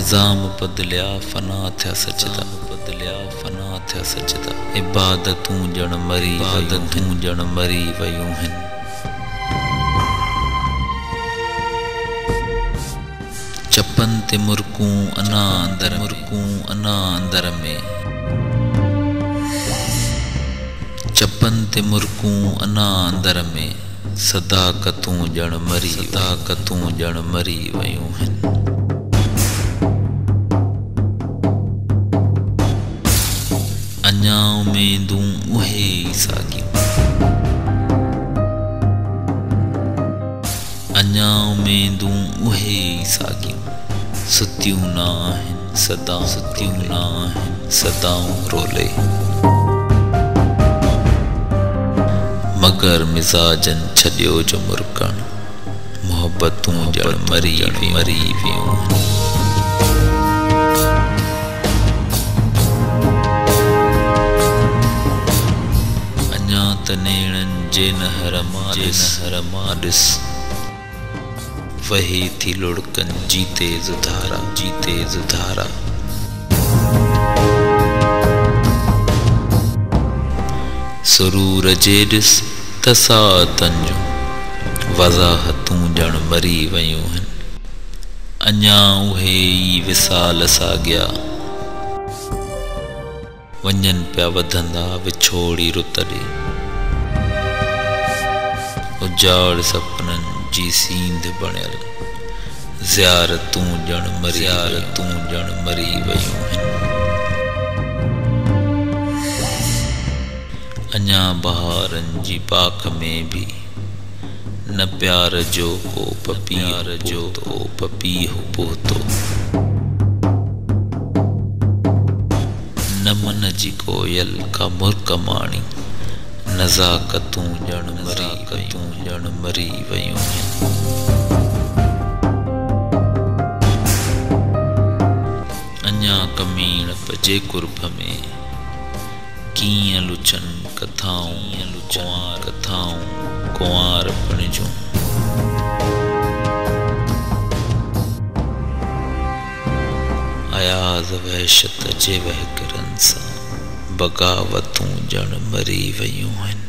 निज़ाम बदलिया फना थिया सजदा बदलिया फना थिया सजदा इबादतूं जण मरी वयूं आहिनि चपन ते मुर्कूं अना अंदर में चपन ते मुर्कूं अना अंदर में सदाकतूं जण मरी वयूं आहिनि अञा उमेदूं उहे ई साॻियूं अञा उमेदूं उहे ई साॻियूं सुतियूं न आहिनि सदाऊं रोले मगर मिज़ाजन छॾियो जो मुर्कण मोहब्बतूं जण मरी वियूं अञा त नेणनि जे नहर मां ॾिस वही थी लुढ़कन जीते ज़ुधारा सुरूर जे ॾिस तसातन जूं वज़ाहतूं जण मरी वयूं आहिनि अञा उहे ई विसाल साॻिया वञनि पिया वधंदा विछोड़ी रुत ॾे उजाड़ सपननि जी सींध बणियल ज़ियारतूं जण मरी वयूं आहिनि अञा बहारनि जी पाख में भी न प्यार जो को पपीहो पोतो न मन जी कोयल का मुर्कमाणी नज़ाकतूं जण मरी वयूं आहिनि अञा कमीण पजे कुर्ब में कीअं लुचनि कथाऊं कुंवारपण जूं अयाज़ वहशत जे वहकरनि सां बग़ावतूं जण मरी वयूं आहिनि।